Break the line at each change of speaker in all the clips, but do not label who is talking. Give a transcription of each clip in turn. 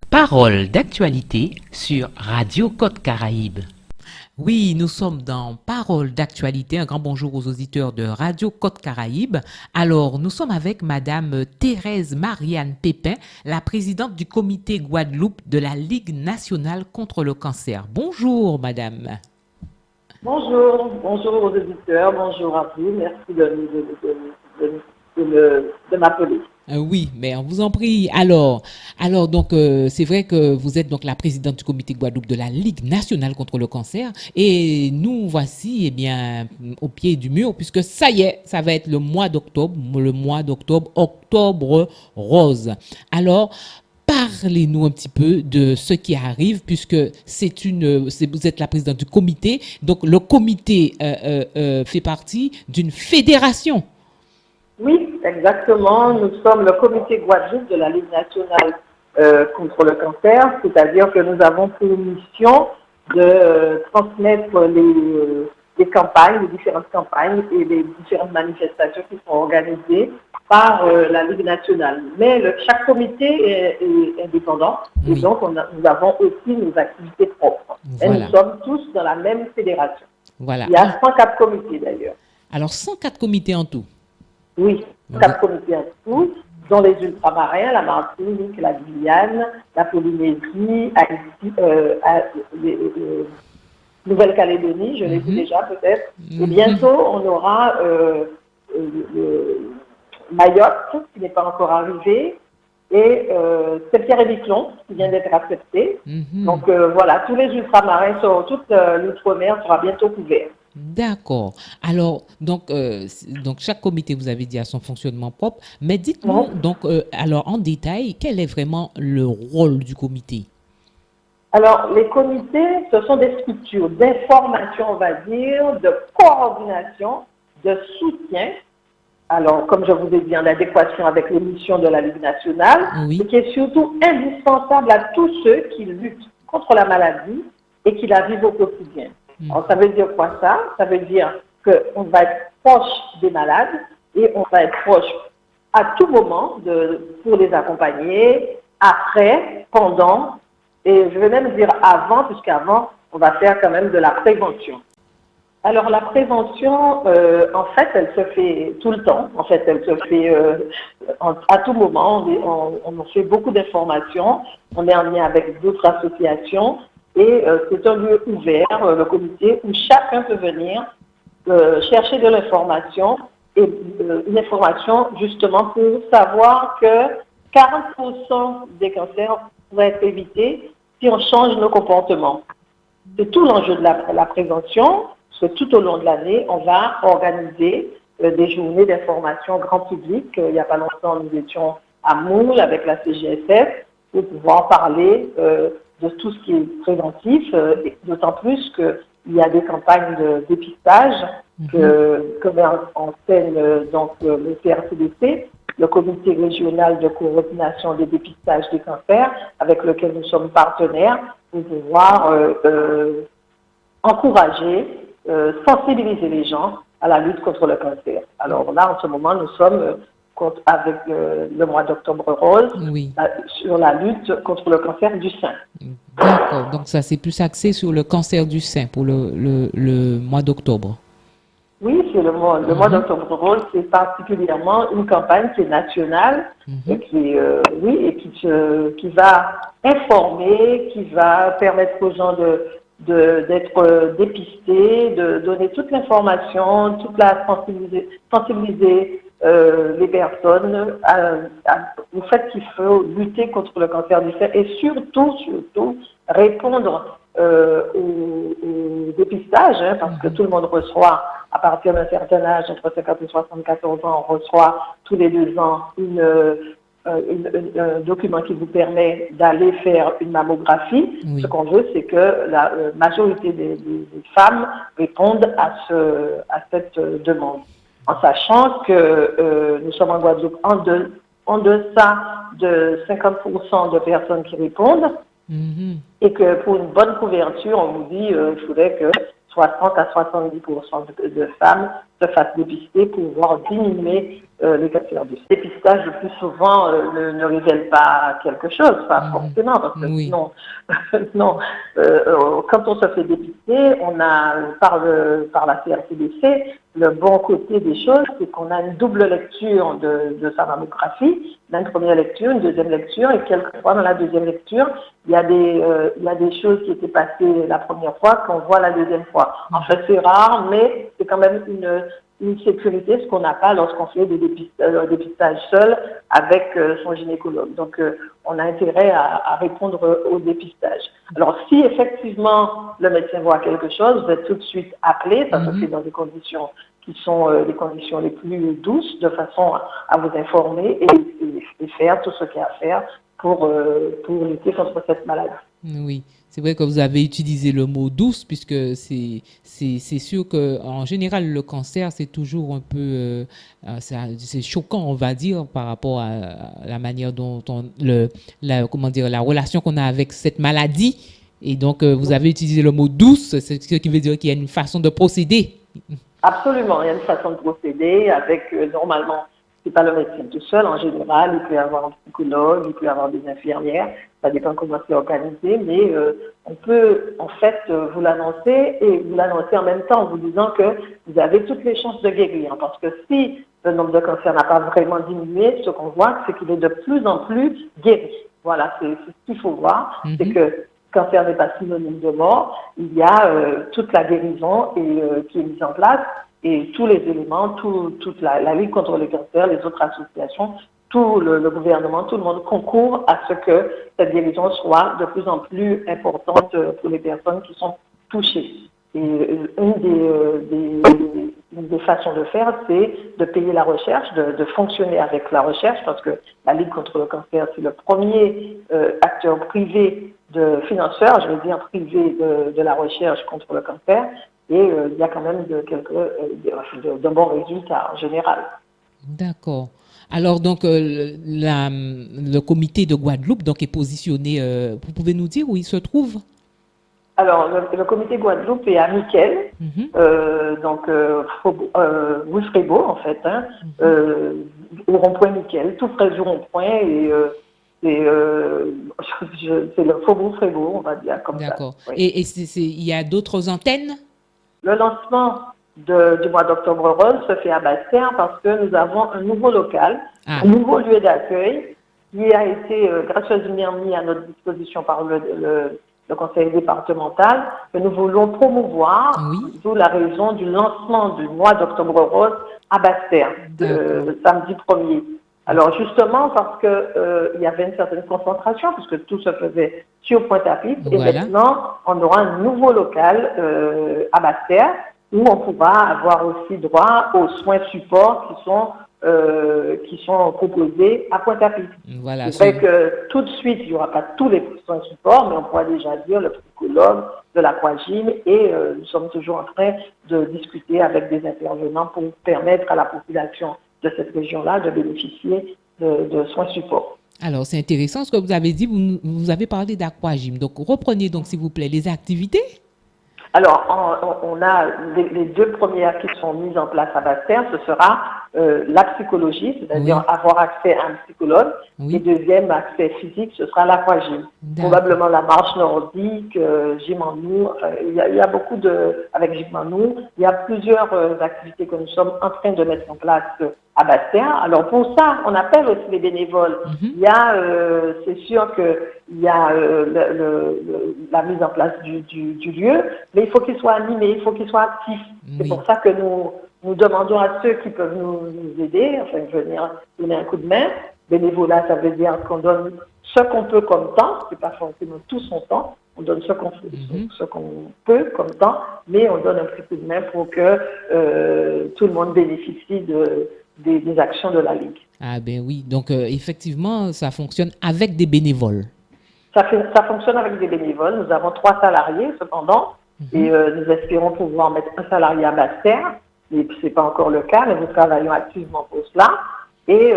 Parole d'actualité sur Radio Côte Caraïbe.
Oui, nous sommes dans Parole d'actualité. Un grand bonjour aux auditeurs de Radio Côte Caraïbe. Alors, nous sommes avec Madame Thérèse Marianne Pépin, la présidente du comité Guadeloupe de la Ligue nationale contre le cancer. Bonjour, Madame.
Bonjour, bonjour aux auditeurs, bonjour à vous. Merci de m'appeler.
Oui, mais on vous en prie. Alors donc c'est vrai que vous êtes donc la présidente du comité Guadeloupe de la Ligue nationale contre le cancer et nous voici au pied du mur puisque ça y est, ça va être le mois d'octobre, octobre rose. Alors parlez-nous un petit peu de ce qui arrive puisque vous êtes la présidente du comité, donc le comité fait partie d'une fédération.
Oui, exactement. Nous sommes le comité Guadeloupe de la Ligue nationale contre le cancer, c'est-à-dire que nous avons pour mission de transmettre les campagnes, les différentes campagnes et les différentes manifestations qui sont organisées par la Ligue nationale. Mais chaque comité est indépendant et donc nous avons aussi nos activités propres.
Voilà.
Et nous sommes tous dans la même fédération.
Voilà.
Il y a 104 comités d'ailleurs.
Alors 104 comités en tout.
Oui, 4 comités en tout, dont les ultramarins, la Martinique, la Guyane, la Polynésie, Haïti, Nouvelle-Calédonie, je l'ai dit déjà peut-être. Et bientôt, on aura Mayotte, qui n'est pas encore arrivé, et c'est Pierre-et-Miquelon, qui vient d'être accepté. Donc voilà, tous les ultramarins, toute l'outre-mer sera bientôt couvert.
D'accord. Alors, donc chaque comité, vous avez dit, a son fonctionnement propre. Mais dites-nous, alors en détail, quel est vraiment le rôle du comité?
Alors, les comités, ce sont des structures d'information, on va dire, de coordination, de soutien. Alors, comme je vous ai dit, en adéquation avec les missions de la Ligue nationale, et qui est surtout indispensable à tous ceux qui luttent contre la maladie et qui la vivent au quotidien. Alors, ça veut dire quoi ça? Ça veut dire qu'on va être proche des malades et on va être proche à tout moment pour les accompagner, après, pendant, et je vais même dire avant, puisqu'avant, on va faire quand même de la prévention. Alors, la prévention, en fait, elle se fait tout le temps. En fait, elle se fait à tout moment. On fait beaucoup d'informations. On est en lien avec d'autres associations. Et c'est un lieu ouvert, le comité, où chacun peut venir chercher de l'information, et une information justement pour savoir que 40% des cancers pourraient être évités si on change nos comportements. C'est tout l'enjeu de la prévention, parce que tout au long de l'année, on va organiser des journées d'information grand public. Il n'y a pas longtemps, nous étions à Moule avec la CGSF pour pouvoir parler de tout ce qui est préventif, d'autant plus qu'il y a des campagnes de dépistage que met en scène donc, le CRCDC, le comité régional de coordination des dépistages des cancers, avec lequel nous sommes partenaires, pour pouvoir encourager, sensibiliser les gens à la lutte contre le cancer. Alors là, en ce moment, nous sommes avec le mois d'octobre rose, sur la lutte contre le cancer du sein.
D'accord, donc ça c'est plus axé sur le cancer du sein pour le mois d'octobre.
Oui, c'est le mois d'octobre rose, c'est particulièrement une campagne qui est nationale, et qui va informer, qui va permettre aux gens d'être dépistés, de donner toute l'information, sensibiliser les personnes au fait qu'il faut lutter contre le cancer du sein et surtout répondre au dépistage, parce que tout le monde reçoit, à partir d'un certain âge, entre 50 et 74 ans, on reçoit tous les 2 ans un document qui vous permet d'aller faire une mammographie. Ce qu'on veut, c'est que la majorité des femmes répondent à cette demande. En sachant que nous sommes en Guadeloupe en deçà de 50% de personnes qui répondent, et que pour une bonne couverture, on vous dit qu'il faudrait que 60 à 70% de femmes se fassent dépister pour pouvoir diminuer les cancers du sein. Le dépistage, le plus souvent, ne révèle pas quelque chose, pas forcément, parce que
Oui.
sinon, non. Quand on se fait dépister, on a, par la CRCDC, le bon côté des choses, c'est qu'on a une double lecture de sa mammographie. On a une première lecture, une deuxième lecture, et quelquefois dans la deuxième lecture, il y a des choses qui étaient passées la première fois qu'on voit la deuxième fois. En fait, c'est rare, mais c'est quand même une sécurité, ce qu'on n'a pas lorsqu'on fait des dépistages seuls avec son gynécologue. Donc, on a intérêt à répondre au dépistage. Alors, si effectivement le médecin voit quelque chose, vous êtes tout de suite appelé, ça se fait dans des conditions qui sont les conditions les plus douces, de façon à vous informer et faire tout ce qu'il y a à faire pour lutter contre cette maladie.
Oui, c'est vrai que vous avez utilisé le mot douce, puisque c'est sûr que en général le cancer c'est toujours un peu c'est choquant, on va dire, par rapport à la manière dont comment dire, la relation qu'on a avec cette maladie. Et donc vous avez utilisé le mot douce, c'est ce qui veut dire qu'il y a une façon de procéder.
Absolument, il y a une façon de procéder avec normalement. C'est pas le médecin tout seul. En général, il peut y avoir un psychologue, il peut y avoir des infirmières. Ça dépend comment c'est organisé, mais on peut en fait vous l'annoncer et vous l'annoncer en même temps en vous disant que vous avez toutes les chances de guérir. Parce que si le nombre de cancers n'a pas vraiment diminué, ce qu'on voit, c'est qu'il est de plus en plus guéri. Voilà, c'est ce qu'il faut voir, c'est que cancer n'est pas synonyme de mort. Il y a toute la guérison qui est mise en place. Et tous les éléments, toute la lutte contre le cancer, les autres associations, tout le gouvernement, tout le monde concourt à ce que cette guérison soit de plus en plus importante pour les personnes qui sont touchées. Et une des façons de faire, c'est de payer la recherche, de fonctionner avec la recherche, parce que la Ligue contre le cancer, c'est le premier acteur privé financeur, je veux dire privé de la recherche contre le cancer. Et il y a quand même de bons résultats en général.
D'accord. Alors donc le comité de Guadeloupe donc est positionné. Vous pouvez nous dire où il se trouve?
Alors le comité Guadeloupe est à Miquel, donc Wilfrébo en fait, au rond-point Miquel, tout près du rond-point et c'est le Faubourg Frébo, on va dire comme ça.
D'accord.
Oui.
Et il y a d'autres antennes?
Le lancement du mois d'Octobre Rose se fait à Basse-Terre parce que nous avons un nouveau local, un nouveau lieu d'accueil qui a été gracieusement mis à notre disposition par le conseil départemental que nous voulons promouvoir, d'où la raison du lancement du mois d'Octobre Rose à Basse-Terre, le samedi 1er. Alors justement parce que il y avait une certaine concentration puisque tout se faisait sur Pointe-à-Pitre et maintenant on aura un nouveau local à Basse-Terre où on pourra avoir aussi droit aux soins supports qui sont proposés à Pointe-à-Pitre.
Voilà,
c'est vrai que tout de suite il n'y aura pas tous les soins supports, mais on pourra déjà dire le psychologue, de l'aquagym et nous sommes toujours en train de discuter avec des intervenants pour permettre à la population de cette région-là de bénéficier de soins supports.
Alors, c'est intéressant ce que vous avez dit. Vous avez parlé d'aquagym. Donc, reprenez donc, s'il vous plaît, les activités.
Alors, on a les deux premières qui sont mises en place à Basse-Terre. Ce sera la psychologie, c'est-à-dire avoir accès à un psychologue. Et deuxième accès physique, ce sera l'aquagym. Probablement la marche nordique, gym en nous. Il y a beaucoup avec gym en nous. Il y a plusieurs activités que nous sommes en train de mettre en place à Basse-Terre. Alors pour ça, on appelle aussi les bénévoles. Il y a, c'est sûr qu'il y a la mise en place du lieu, mais il faut qu'il soit animé, il faut qu'il soit actif. C'est pour ça que nous demandons à ceux qui peuvent nous aider, enfin venir donner un coup de main. Bénévolat, ça veut dire qu'on donne ce qu'on peut comme temps, c'est pas forcément tout son temps, on donne ce qu'on peut comme temps, mais on donne un petit coup de main pour que tout le monde bénéficie des actions de la Ligue.
Ah ben oui, donc effectivement, ça fonctionne avec des bénévoles.
Ça fonctionne avec des bénévoles. Nous avons 3 salariés cependant, et nous espérons pouvoir mettre un salarié à Basse-Terre, mais ce n'est pas encore le cas, mais nous travaillons activement pour cela. Et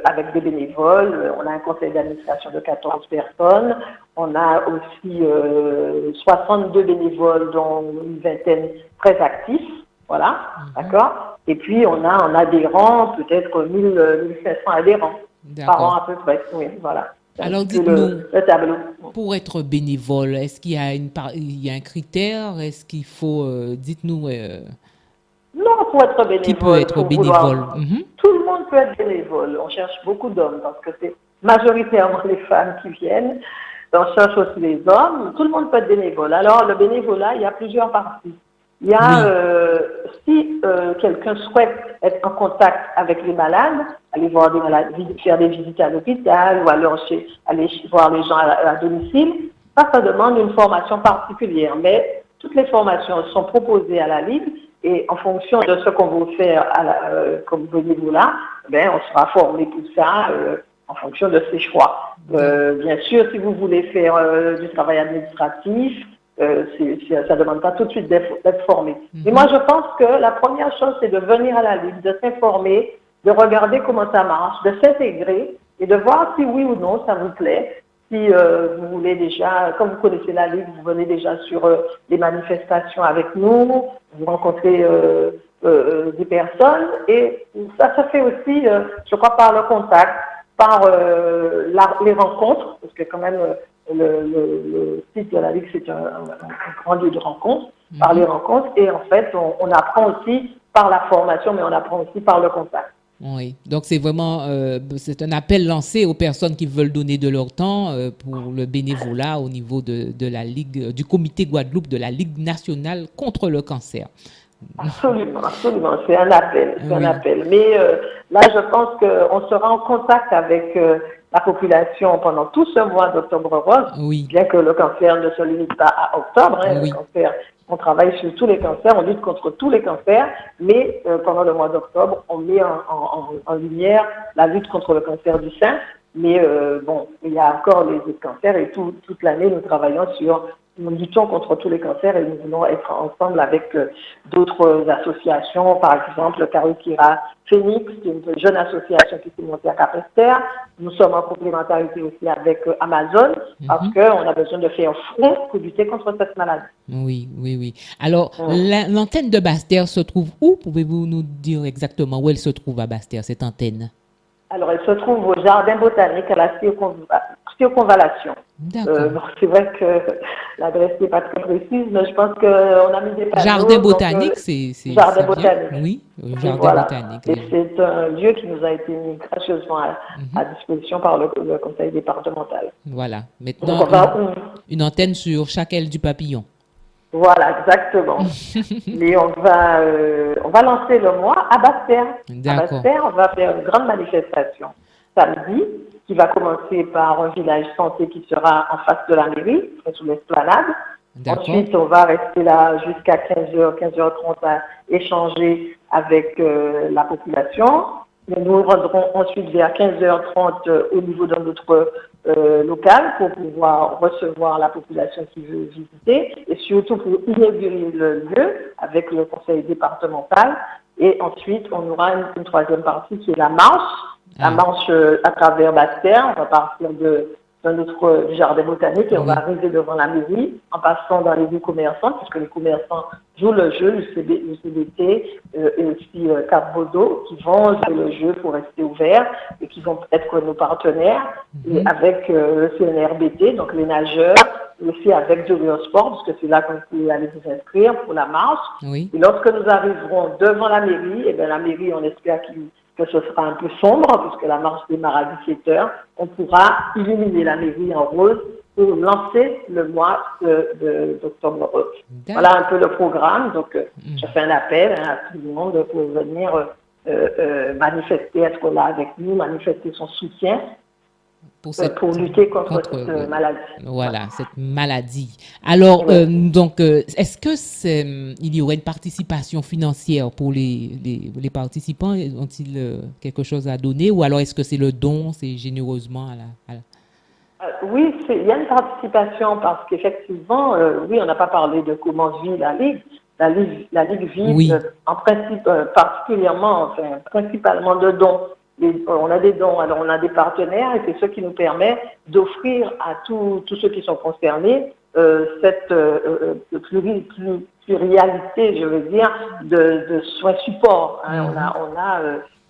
avec des bénévoles, on a un conseil d'administration de 14 personnes, on a aussi 62 bénévoles, dont une vingtaine très actifs. Voilà, d'accord. Et puis, on a en adhérents peut-être 1500 adhérents par an
D'accord.
à peu près. Oui, voilà. C'est un
Alors,
petit peu
dites-nous,
le tableau.
pour être bénévole, est-ce qu'il y a il y a un critère? Est-ce qu'il faut, dites-nous,
Non, pour être
qui peut
bénévole,
être
pour
bénévole?
vouloir.
Mhm.
Tout le monde peut être bénévole. On cherche beaucoup d'hommes parce que c'est majoritairement les femmes qui viennent. On cherche aussi les hommes. Tout le monde peut être bénévole. Alors, le bénévolat, il y a plusieurs parties. Il y a,
Oui,
si quelqu'un souhaite être en contact avec les malades, aller voir des malades, faire des visites à l'hôpital ou aller voir les gens à domicile, ça demande une formation particulière. Mais toutes les formations sont proposées à la Ligue et en fonction de ce qu'on veut faire comme bénévolat, ben, on sera formé pour ça en fonction de ses choix. Bien sûr, si vous voulez faire du travail administratif, ça ne demande pas tout de suite d'être formé. Mais moi, je pense que la première chose, c'est de venir à la Ligue, de s'informer, de regarder comment ça marche, de s'intégrer et de voir si oui ou non ça vous plaît. Si vous voulez déjà, comme vous connaissez la Ligue, vous venez déjà sur les manifestations avec nous, vous rencontrez des personnes et ça se fait aussi, je crois, par le contact, par les rencontres, parce que quand même le site de la Ligue, c'est un grand lieu de rencontre, par les rencontres, et en fait, on apprend aussi par la formation, mais on apprend aussi par le contact.
oui. Donc, c'est vraiment, c'est un appel lancé aux personnes qui veulent donner de leur temps pour le bénévolat au niveau de la Ligue, du comité Guadeloupe de la Ligue nationale contre le cancer.
Absolument, absolument. C'est un appel, c'est un
Oui,
appel. Mais là, je pense qu'on sera en contact avec la population pendant tout ce mois d'octobre rose,
oui,
bien que le cancer ne se limite pas à octobre. Hein, le
oui.
cancer, on travaille sur tous les cancers, on lutte contre tous les cancers, mais pendant le mois d'octobre, on met en lumière la lutte contre le cancer du sein. Mais bon, il y a encore les autres cancers et toute l'année, nous luttons contre tous les cancers et nous voulons être ensemble avec d'autres associations, par exemple Karikira Phoenix, qui est une jeune association qui s'est montée à Cap-Esther. Nous sommes en complémentarité aussi avec Amazon parce qu'on a besoin de faire front pour lutter contre cette maladie.
Oui, oui, oui. Alors, l'antenne de Basse-Terre se trouve où? Pouvez-vous nous dire exactement où elle se trouve à Basse-Terre, cette antenne?
Alors, elle se trouve au Jardin botanique à la circonvallation.
D'accord.
Bon, c'est vrai que l'adresse n'est pas très précise, mais je pense qu'on a mis des panneaux.
Jardin botanique, c'est
Jardin
bien.
botanique.
Oui,
Et
jardin
voilà.
botanique.
Et c'est un lieu qui nous a été mis gracieusement à disposition par le conseil départemental.
Voilà.
Donc,
Maintenant,
on va,
une antenne sur chaque aile du papillon.
voilà, exactement. Et on va lancer le mois à Basse-Terre. À
D'accord.
Basse-Terre, on va faire une grande manifestation samedi, qui va commencer par un village santé qui sera en face de la mairie, sous l'esplanade.
D'accord.
Ensuite, on va rester là jusqu'à 15h, 15h30 à échanger avec la population. Nous nous rendrons ensuite vers 15h30 au niveau de notre local pour pouvoir recevoir la population qui veut visiter et surtout pour inaugurer le lieu avec le conseil départemental. Et ensuite, on aura une troisième partie qui est la marche. La marche à travers Basse-Terre. On va partir de notre jardin botanique et on va arriver devant la mairie en passant dans les rues commerçantes puisque les commerçants jouent le jeu, le CBT et aussi Cap Bodo qui vont jouer le jeu pour rester ouverts et qui vont être nos partenaires et avec le CNRBT, donc les nageurs, aussi avec Jorio Sport puisque c'est là qu'on peut aller vous inscrire pour la marche.
Oui.
Et lorsque nous arriverons devant la mairie, et bien la mairie, on espère que ce sera un peu sombre, puisque la marche démarre à 17h, on pourra illuminer la mairie en rose pour lancer le mois d'octobre rose. Voilà un peu le programme. Donc, je fais un appel à tout le monde pour venir manifester, être là avec nous, manifester son soutien pour lutter contre cette maladie.
Voilà, cette maladie. Alors, donc, est-ce que il y aurait une participation financière pour les participants? Ont-ils quelque chose à donner? Ou alors est-ce que c'est le don, c'est généreusement
oui, il y a une participation parce qu'effectivement, oui, on n'a pas parlé de comment vit la Ligue. La Ligue vit en principe, principalement de dons. On a des dons, alors on a des partenaires et c'est ce qui nous permet d'offrir à tous ceux qui sont concernés cette pluralité, je veux dire, de soins support. Hein. On a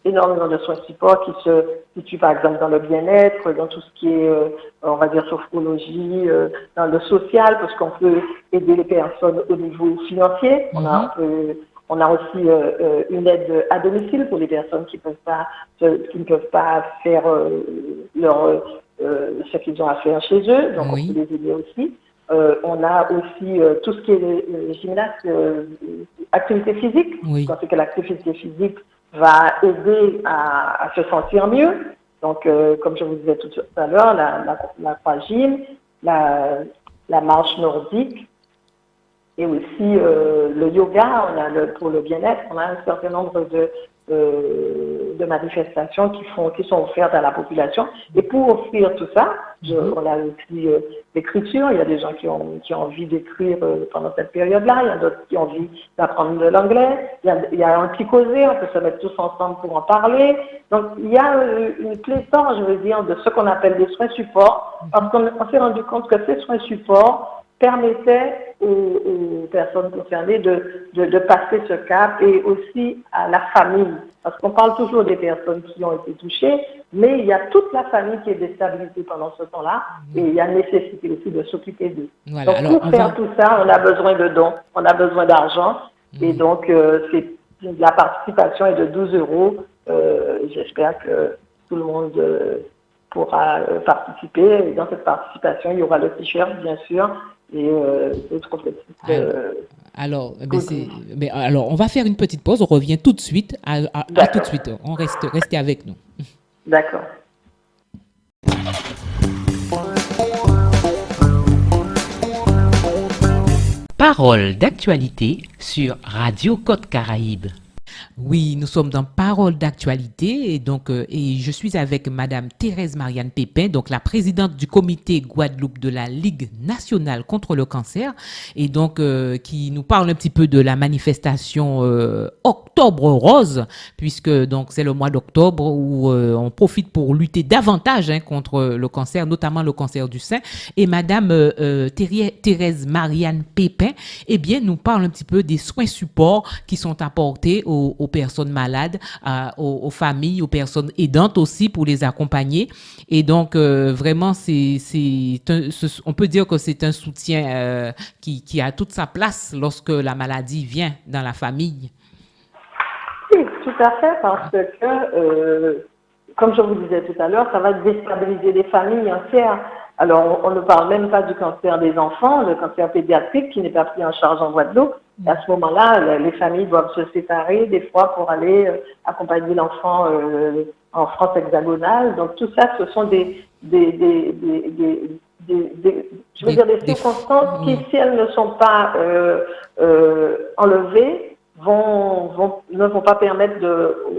énormément de soins support qui se situent par exemple dans le bien-être, dans tout ce qui est, on va dire, sophrologie, dans le social, parce qu'on peut aider les personnes au niveau financier. On a aussi une aide à domicile pour les personnes qui ne peuvent pas faire ce qu'ils ont à faire chez eux, donc on peut les aider aussi. On a aussi tout ce qui est gymnase, activité physique, parce que l'activité physique va aider à se sentir mieux. Donc, comme je vous disais tout à l'heure, l'aquagym, la marche nordique et aussi le yoga. Pour le bien-être, on a un certain nombre de manifestations qui sont offertes à la population. Et pour offrir tout ça, on a aussi l'écriture. Il y a des gens qui ont envie d'écrire pendant cette période-là. Il y a d'autres qui ont envie d'apprendre de l'anglais. Il y a un petit causé, on peut se mettre tous ensemble pour en parler. Donc, il y a une pléthore, je veux dire, de ce qu'on appelle des soins supports. Parce qu'on s'est rendu compte que ces soins supports permettait aux personnes concernées de passer ce cap et aussi à la famille. Parce qu'on parle toujours des personnes qui ont été touchées, mais il y a toute la famille qui est déstabilisée pendant ce temps-là et il y a nécessité aussi de s'occuper d'eux.
Voilà,
donc pour faire tout ça, on a besoin de dons, on a besoin d'argent et donc la participation est de 12 €. J'espère que tout le monde pourra participer. Et dans cette participation, il y aura le t-shirt, bien sûr, et d'autres petites...
Alors, on va faire une petite pause. On revient tout de suite. À tout de suite. Restez avec nous.
D'accord.
Parole d'actualité sur Radio Côte Caraïbe.
Oui, nous sommes dans Parole d'actualité et donc et je suis avec Madame Thérèse Marianne Pépin, donc la présidente du comité Guadeloupe de la Ligue nationale contre le cancer et donc qui nous parle un petit peu de la manifestation Octobre Rose, puisque donc c'est le mois d'octobre où on profite pour lutter davantage contre le cancer, notamment le cancer du sein. Et Madame Thérèse Marianne Pépin, eh bien, nous parle un petit peu des soins supports qui sont apportés aux personnes malades, aux familles, aux personnes aidantes aussi pour les accompagner. Et donc, vraiment, on peut dire que c'est un soutien qui a toute sa place lorsque la maladie vient dans la famille.
Oui, tout à fait, parce que, comme je vous disais tout à l'heure, ça va déstabiliser les familles entières. Alors, on ne parle même pas du cancer des enfants, le cancer pédiatrique qui n'est pas pris en charge en Guadeloupe. Et à ce moment-là, les familles doivent se séparer des fois pour aller accompagner l'enfant en France hexagonale. Donc, tout ça, ce sont des circonstances qui, si elles ne sont pas enlevées, ne vont pas permettre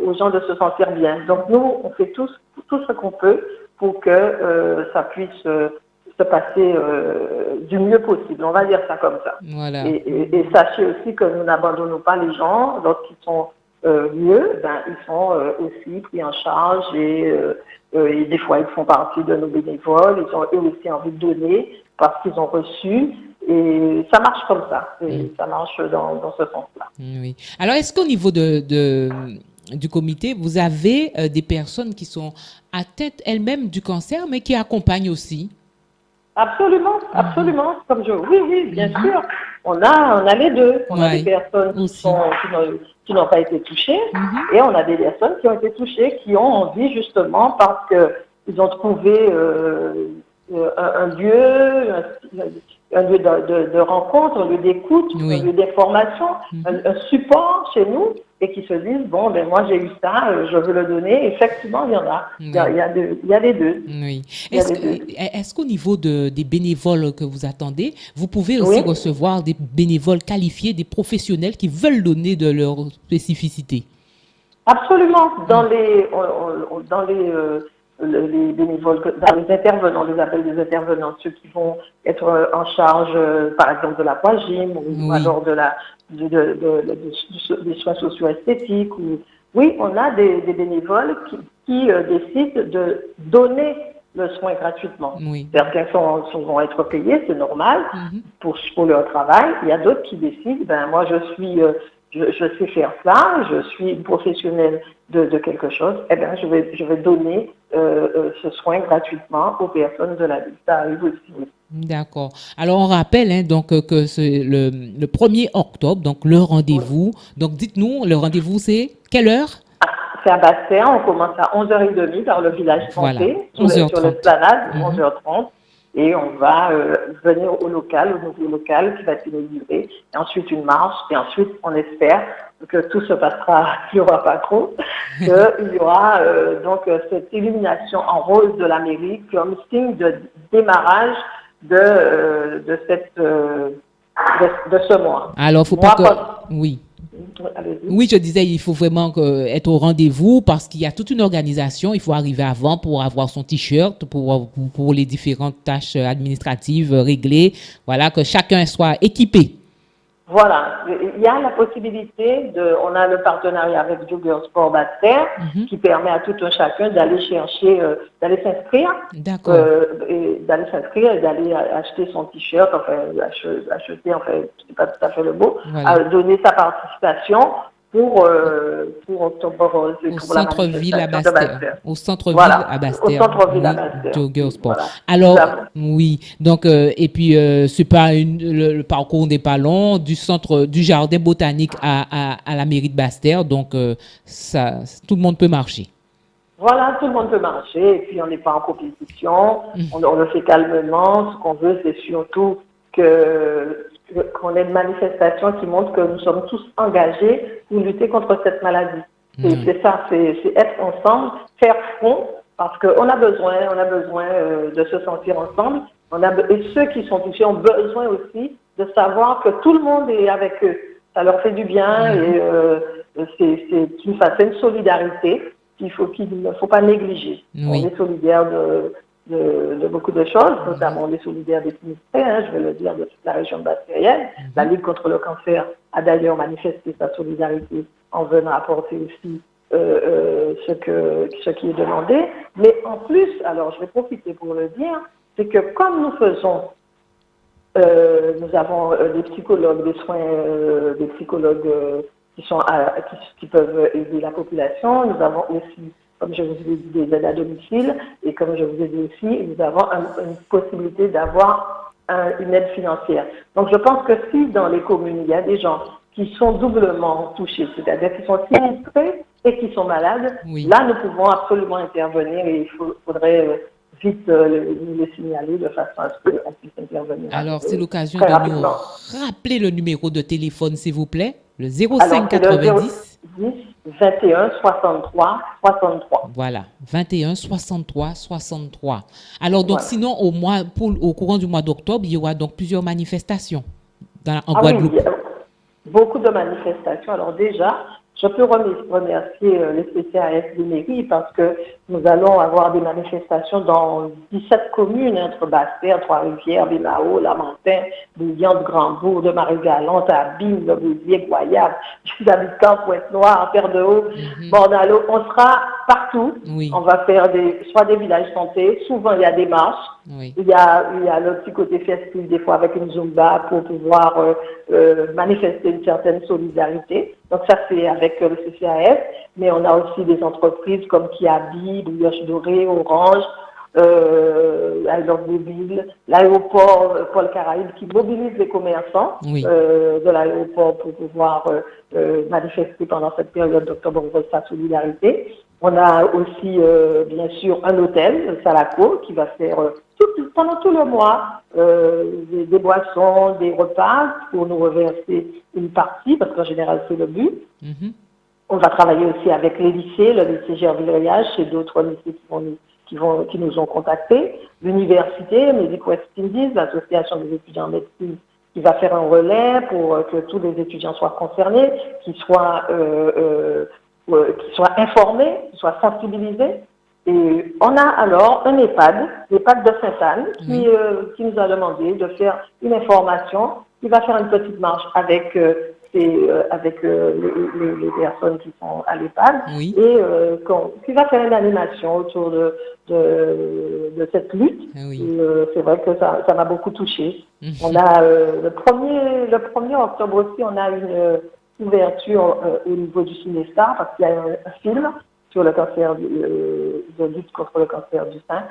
aux gens de se sentir bien. Donc, nous, on fait tout ce qu'on peut pour que ça puisse se passer du mieux possible. On va dire ça comme ça.
Voilà.
Et sachez aussi que nous n'abandonnons pas les gens. Lorsqu'ils sont mieux, ils sont aussi pris en charge et des fois, ils font partie de nos bénévoles. Ils ont eux aussi envie de donner parce qu'ils ont reçu. Et ça marche comme ça. Ça marche dans ce sens-là.
Oui. Alors, est-ce qu'au niveau du comité, vous avez des personnes qui sont atteintes elles-mêmes du cancer, mais qui accompagnent aussi?
Absolument, absolument. Oui, bien sûr. On a les deux. On a des personnes qui n'ont pas été touchées et on a des personnes qui ont été touchées, qui ont envie justement parce qu'ils ont trouvé un lieu de rencontre, un lieu d'écoute, un lieu d'information, un support chez nous et qui se disent, bon, moi j'ai eu ça, je veux le donner. Effectivement, il y en a. Il y a les deux.
Oui. Est-ce qu'au niveau des bénévoles que vous attendez, vous pouvez aussi recevoir des bénévoles qualifiés, des professionnels qui veulent donner de leur spécificité?
Absolument. Dans les bénévoles, dans les intervenants, on les appelle des intervenants, ceux qui vont être en charge, par exemple, de l'aquagym ou alors des soins socio-esthétiques. Oui, on a des bénévoles qui décident de donner le soin gratuitement.
Oui.
Certains vont être payés, c'est normal,
Mhm.
pour leur travail. Il y a d'autres qui décident, moi je sais faire ça, je suis une professionnelle de quelque chose, je vais donner ce soin gratuitement aux personnes de la ville. Ça arrive aussi.
D'accord. Alors, on rappelle donc que c'est le 1er octobre, donc le
Oui.
rendez-vous. Donc, dites-nous, le rendez-vous, c'est quelle heure?
C'est à Bastère, on commence à 11h30 par le village
Voilà,
français, sur
11h30.
l'esplanade,
Mhm.
11h30. Et on va venir au nouveau local qui va être inauguré. Et ensuite une marche. Et ensuite, on espère que tout se passera, qu'il n'y aura pas trop, qu'il y aura cette illumination en rose de la mairie comme signe de démarrage de ce mois.
Alors, faut pas que... Oui.
Allez-y.
Oui, je disais, il faut vraiment être au rendez-vous parce qu'il y a toute une organisation. Il faut arriver avant pour avoir son t-shirt, pour les différentes tâches administratives réglées. Voilà, que chacun soit équipé.
Voilà, il y a la possibilité on a le partenariat avec Jogger Sport Bastère qui permet à tout un chacun d'aller chercher, d'aller s'inscrire,
D'accord.
et d'aller acheter son t-shirt, acheter, c'est pas tout à fait le mot,
Voilà.
donner sa participation pour Octobre Rose et
Au
pour la
centre-ville à
manifestation de
Bastère.
Bastère.
Au centre-ville
Voilà,
à
au
Bastère.
centre-ville à
Oui,
Bastère.
Jogger Sport.
Voilà.
Alors, oui. Donc, et puis, c'est pas le parcours n'est pas long, du jardin botanique à la mairie de Bastère. Donc, ça, tout le monde peut marcher.
Voilà, tout le monde peut marcher et puis on n'est pas en compétition, on le fait calmement. Ce qu'on veut, c'est surtout qu'on ait une manifestation qui montre que nous sommes tous engagés pour lutter contre cette maladie. Et c'est ça, c'est être ensemble, faire front, parce qu'on a besoin de se sentir ensemble. Et ceux qui sont touchés ont besoin aussi de savoir que tout le monde est avec eux. Ça leur fait du bien et c'est une solidarité qu'il ne faut pas négliger.
Oui.
On est solidaire de beaucoup de choses, notamment on est solidaire des sinistrés, je vais le dire, de toute la région bastérienne. La Ligue contre le cancer a d'ailleurs manifesté sa solidarité en venant apporter aussi ce qui est demandé. Mais en plus, alors je vais profiter pour le dire, c'est que comme nous faisons, nous avons des psychologues, des psychologues qui peuvent aider la population. Nous avons aussi, comme je vous ai dit, des aides à domicile. Et comme je vous ai dit aussi, nous avons une possibilité d'avoir une aide financière. Donc je pense que si dans les communes, il y a des gens qui sont doublement touchés, c'est-à-dire qui sont sinistrés et qui sont malades, là nous pouvons absolument intervenir et il faudrait vite nous les signaler de façon à ce qu'on puisse intervenir.
Alors, c'est l'occasion de nous rappeler le numéro de téléphone, s'il vous plaît. Le 05 90
21 63 63.
Voilà, 21 63 63. Alors, donc, sinon, au courant du mois d'octobre, il y aura donc plusieurs manifestations en Guadeloupe.
Oui, beaucoup de manifestations. Alors déjà, je peux remercier les CCAS de mairie parce que nous allons avoir des manifestations dans 17 communes entre Bastère, Trois-Rivières, Bémao, Lamentin, Bouillante, Grandbourg, de Marie-Galante, Abîme, Le Béziers, Goyave, Habitants, Pointe-Noire, Terre-de-Haut, Bornalo. On sera partout. Oui. On va faire soit des villages santé. Souvent, il y a des marches. Oui. Il y a le petit côté festif, des fois avec une Zumba pour pouvoir manifester une certaine solidarité. Donc ça, c'est avec le CCAS, mais on a aussi des entreprises comme Kiabi, Brioche Dorée, Orange, Mobile, l'aéroport Paul Caraïbe qui mobilise les commerçants de l'aéroport pour pouvoir manifester pendant cette période d'octobre Rose sa solidarité. On a aussi, bien sûr, un hôtel, le Salaco, qui va faire pendant tout le mois des boissons, des repas pour nous reverser une partie, parce qu'en général, c'est le but. On va travailler aussi avec les lycées, le lycée Gerville-Riage et d'autres lycées qui nous ont contactés. L'université, Medic West Indies, l'association des étudiants en médecine, qui va faire un relais pour que tous les étudiants soient concernés, qu'ils soient informés, qu'ils soient sensibilisés. Et on a alors un l'EHPAD de Sainte-Anne, qui nous a demandé de faire une information. Il va faire une petite marche avec c'est avec les personnes qui sont à l'EHPAD,
Oui.
et qui va faire une animation autour de cette lutte.
Oui.
Et, c'est vrai que ça m'a beaucoup touchée. On a le 1er octobre aussi, on a une ouverture au niveau du Cinestar, parce qu'il y a un film sur le cancer de lutte contre le cancer du sein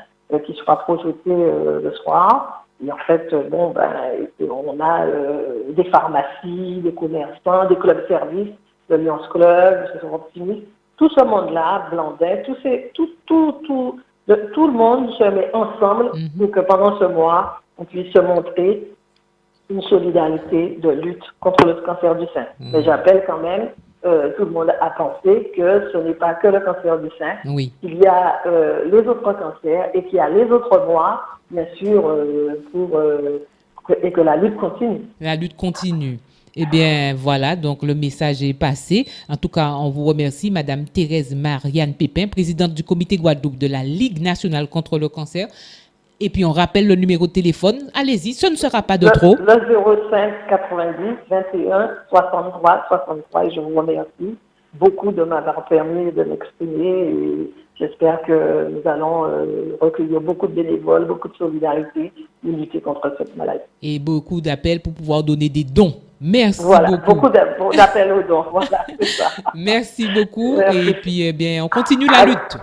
qui sera projeté le soir. Et en fait, on a des pharmacies, des commerçants, des clubs services, le Lions Club, le Séjour Optimiste, tout ce monde-là, Blandais, tout le monde se met ensemble pour que pendant ce mois, on puisse se montrer une solidarité de lutte contre le cancer du sein. Mais j'appelle quand même tout le monde à penser que ce n'est pas que le cancer du sein,
Oui.
qu'il y a les autres cancers et qu'il y a les autres voies, bien sûr, et que la lutte continue.
La lutte continue. Eh bien, voilà, donc le message est passé. En tout cas, on vous remercie, Madame Thérèse Marianne Pépin, présidente du comité Guadeloupe de la Ligue nationale contre le cancer. Et puis, on rappelle le numéro de téléphone. Allez-y, ce ne sera pas de trop.
Le 05 90 21 63 63. Et je vous remercie beaucoup de m'avoir permis de m'exprimer. Et j'espère que nous allons recueillir beaucoup de bénévoles, beaucoup de solidarité et lutter contre cette maladie.
Et beaucoup d'appels pour pouvoir donner des dons. Merci beaucoup.
Beaucoup d'appels aux dons. Voilà, c'est ça.
Merci beaucoup.
Merci.
Et puis, eh bien, on continue la lutte.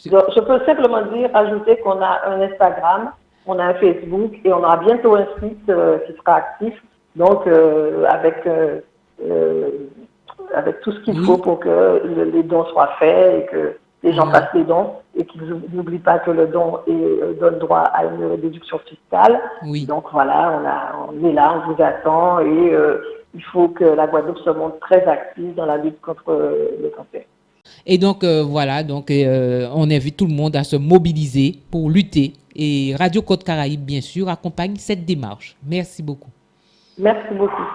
Je peux simplement ajouter qu'on a un Instagram, on a un Facebook et on aura bientôt un site qui sera actif, donc avec tout ce qu'il faut pour que les dons soient faits et que les gens fassent les dons et qu'ils n'oublient pas que le don donne droit à une déduction fiscale.
Oui.
Donc voilà, on est là, on vous attend et il faut que la Guadeloupe se montre très active dans la lutte contre le cancer.
Et donc, voilà, donc, on invite tout le monde à se mobiliser pour lutter. Et Radio Côte Caraïbe, bien sûr, accompagne cette démarche. Merci beaucoup.
Merci beaucoup.